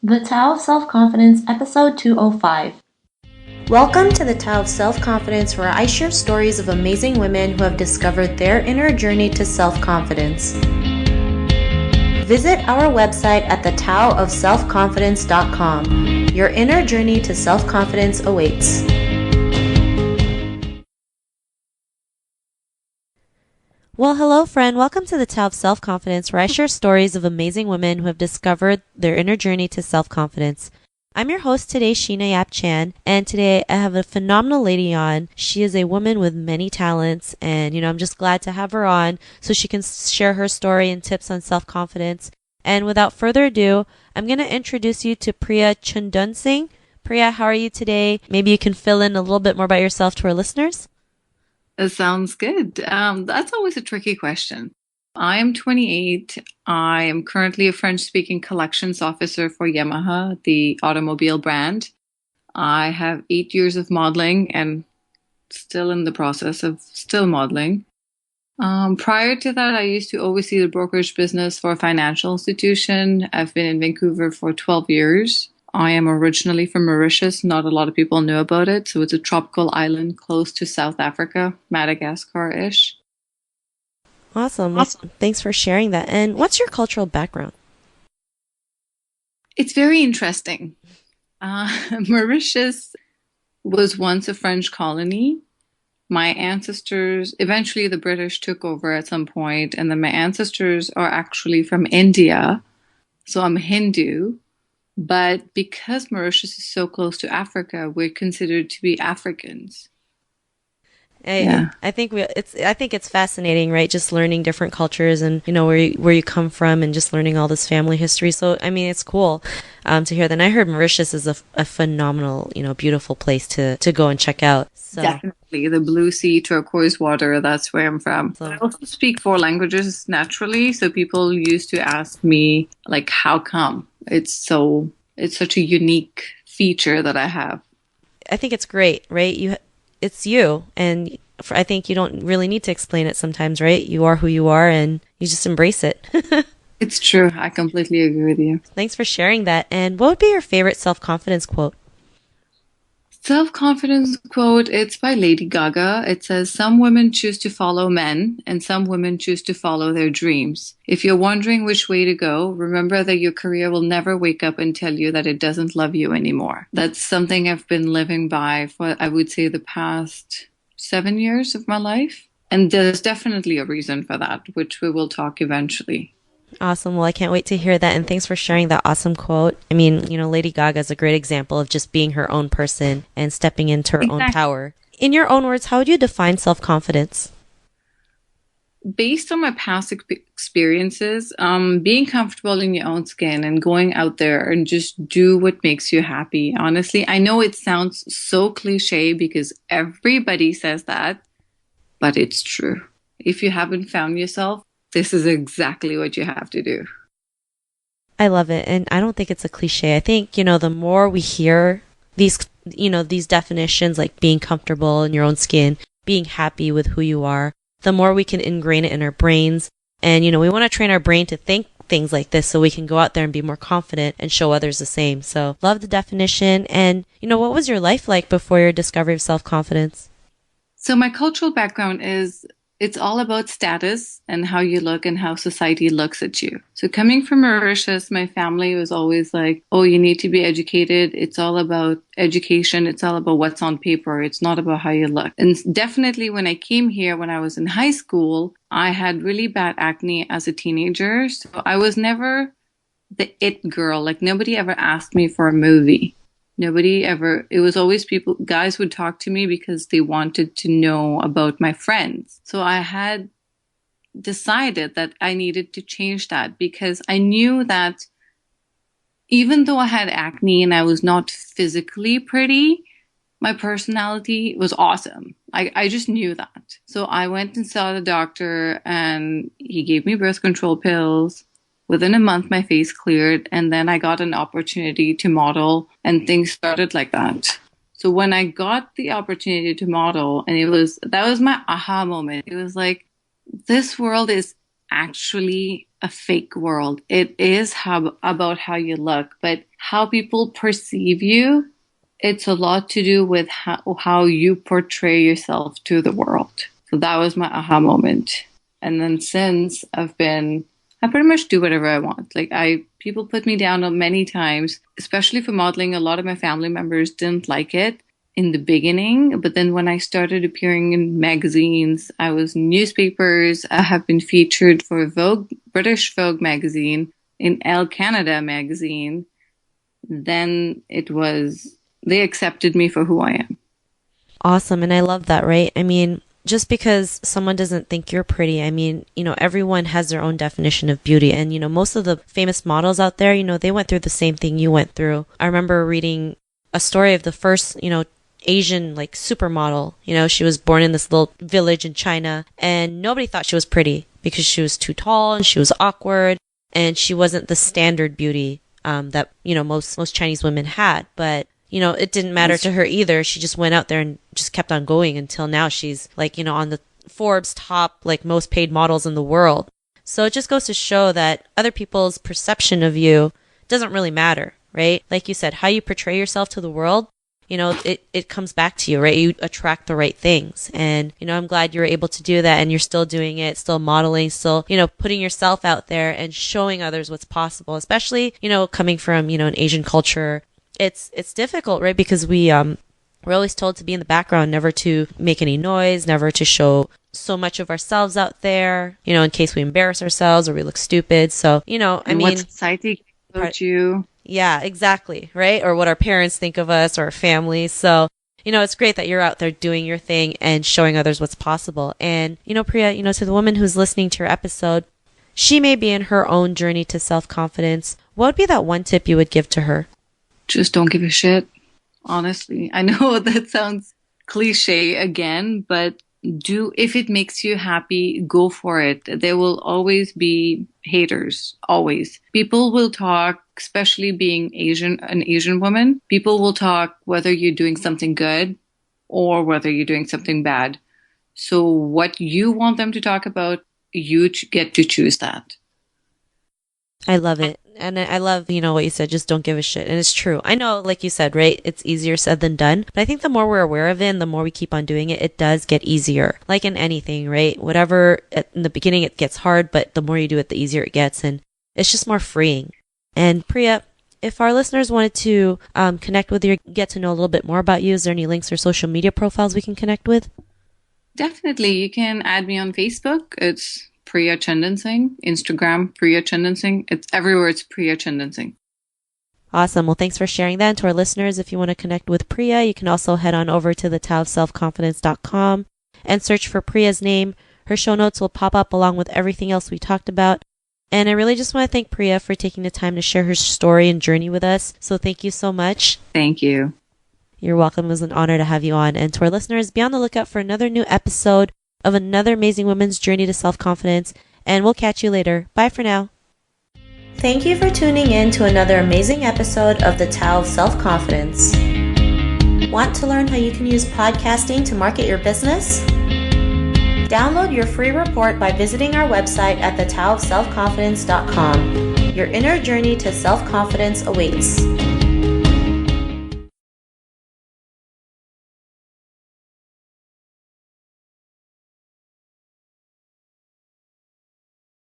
The Tao of Self-Confidence, Episode 205. Welcome to the Tao of Self-Confidence, where I share stories of amazing women who have discovered their inner journey to self-confidence. Visit our website at thetaoofselfconfidence.com. Your inner journey to self-confidence awaits. Well, hello, friend. Welcome to the Tao of Self-Confidence, where I share stories of amazing women who have discovered their inner journey to self-confidence. I'm your host today, Sheena Yap Chan, and today I have a phenomenal lady on. She is a woman with many talents, and, I'm just glad to have her on so she can share her story and tips on self-confidence. And without further ado, I'm going to introduce you to Priya Chundunsing. Priya, how are you today? Maybe you can fill in a little bit more about yourself to our listeners. That sounds good. That's always a tricky question. I am 28. I am currently a French-speaking collections officer for Yamaha, the automobile brand. I have 8 years of modeling and still in the process of still modeling. Prior to that, I used to oversee the brokerage business for a financial institution. I've been in Vancouver for 12 years. I am originally from Mauritius. Not a lot of people know about it. So it's a tropical island close to South Africa, Madagascar-ish. Awesome. Well, thanks for sharing that. And what's your cultural background? It's very interesting. Mauritius was once a French colony. My ancestors, eventually the British took over at some point, and then my ancestors are actually from India. So I'm Hindu. But because Mauritius is so close to Africa, we're considered to be Africans. I think it's fascinating, right? Just learning different cultures and where you come from, and just learning all this family history. So I mean, it's cool to hear that. And I heard Mauritius is a phenomenal, beautiful place to go and check out. So. Definitely, the blue sea, turquoise water. That's where I'm from. I also speak 4 languages naturally, so people used to ask me like, "How come?" It's such a unique feature that I have. I think it's great, right? It's you, and I think you don't really need to explain it sometimes, right? You are who you are, and you just embrace it. It's true. I completely agree with you. Thanks for sharing that. And what would be your favorite self-confidence quote? Self-confidence quote, it's by Lady Gaga. It says, "Some women choose to follow men, and some women choose to follow their dreams. If you're wondering which way to go, remember that your career will never wake up and tell you that it doesn't love you anymore." That's something I've been living by for, I would say, the past 7 years of my life. And there's definitely a reason for that, which we will talk eventually. Awesome. Well, I can't wait to hear that. And thanks for sharing that awesome quote. I mean, Lady Gaga is a great example of just being her own person and stepping into her own power. In your own words, how would you define self-confidence? Based on my past experiences, being comfortable in your own skin and going out there and just do what makes you happy. Honestly, I know it sounds so cliche because everybody says that, but it's true. If you haven't found yourself, this is exactly what you have to do. I love it. And I don't think it's a cliche. I think, the more we hear these definitions, like being comfortable in your own skin, being happy with who you are, the more we can ingrain it in our brains. And, we want to train our brain to think things like this so we can go out there and be more confident and show others the same. So love the definition. And, what was your life like before your discovery of self-confidence? So my cultural background is, it's all about status and how you look and how society looks at you. So coming from Mauritius, my family was always like, "Oh, you need to be educated. It's all about education. It's all about what's on paper. It's not about how you look." And definitely when I came here, when I was in high school, I had really bad acne as a teenager. So I was never the it girl. Like nobody ever asked me for a movie. Nobody ever, it was always guys would talk to me because they wanted to know about my friends. So I had decided that I needed to change that because I knew that even though I had acne and I was not physically pretty, my personality was awesome. I just knew that. So I went and saw the doctor and he gave me birth control pills. Within a month, my face cleared, and then I got an opportunity to model, and things started like that. So when I got the opportunity to model, and that was my aha moment. It was like, this world is actually a fake world. It is about how you look, but how people perceive you, it's a lot to do with how you portray yourself to the world. So that was my aha moment. And then since I pretty much do whatever I want. Like people put me down many times, especially for modeling. A lot of my family members didn't like it in the beginning, but then when I started appearing in magazines, I was in newspapers. I have been featured for Vogue, British Vogue magazine, in Elle Canada magazine. Then they accepted me for who I am. Awesome. And I love that, right? I mean, just because someone doesn't think you're pretty, I mean, everyone has their own definition of beauty. And, most of the famous models out there, they went through the same thing you went through. I remember reading a story of the first, Asian like supermodel. She was born in this little village in China, and nobody thought she was pretty because she was too tall and she was awkward and she wasn't the standard beauty that most Chinese women had. But it didn't matter to her either. She just went out there and just kept on going until now she's like on the Forbes top like most paid models in the world. So it just goes to show that other people's perception of you doesn't really matter, right? Like you said, how you portray yourself to the world, it comes back to you, right? You attract the right things. And, I'm glad you're able to do that and you're still doing it, still modeling, still, putting yourself out there and showing others what's possible, especially, coming from, an Asian culture. It's difficult, right? Because we're always told to be in the background, never to make any noise, never to show so much of ourselves out there, in case we embarrass ourselves or we look stupid. So, what society about you. Yeah, exactly. Right. Or what our parents think of us or our family. So, it's great that you're out there doing your thing and showing others what's possible. And, Priya, to the woman who's listening to your episode, she may be in her own journey to self-confidence. What would be that one tip you would give to her? Just don't give a shit. Honestly, I know that sounds cliche again, but if it makes you happy, go for it. There will always be haters, always. People will talk, especially being an Asian woman. People will talk whether you're doing something good or whether you're doing something bad. So what you want them to talk about, you get to choose that. I love it. And I love, what you said, just don't give a shit. And it's true. I know, like you said, right? It's easier said than done. But I think the more we're aware of it and the more we keep on doing it, it does get easier. Like in anything, right? Whatever, in the beginning it gets hard, but the more you do it, the easier it gets. And it's just more freeing. And Priya, if our listeners wanted to connect with you, get to know a little bit more about you, is there any links or social media profiles we can connect with? Definitely. You can add me on Facebook. It's Priya Chundunsing. Instagram, Priya Chundunsing. It's everywhere. It's Priya Chundunsing. Awesome. Well, thanks for sharing that. And to our listeners, if you want to connect with Priya, you can also head on over to thetaoofselfconfidence.com and search for Priya's name. Her show notes will pop up along with everything else we talked about. And I really just want to thank Priya for taking the time to share her story and journey with us. So thank you so much. Thank you. You're welcome. It was an honor to have you on. And to our listeners, be on the lookout for another new episode of another amazing woman's journey to self-confidence. And we'll catch you later. Bye for now. Thank you for tuning in to another amazing episode of The Tao of Self-Confidence. Want to learn how you can use podcasting to market your business? Download your free report by visiting our website at thetaoofselfconfidence.com. Your inner journey to self-confidence awaits.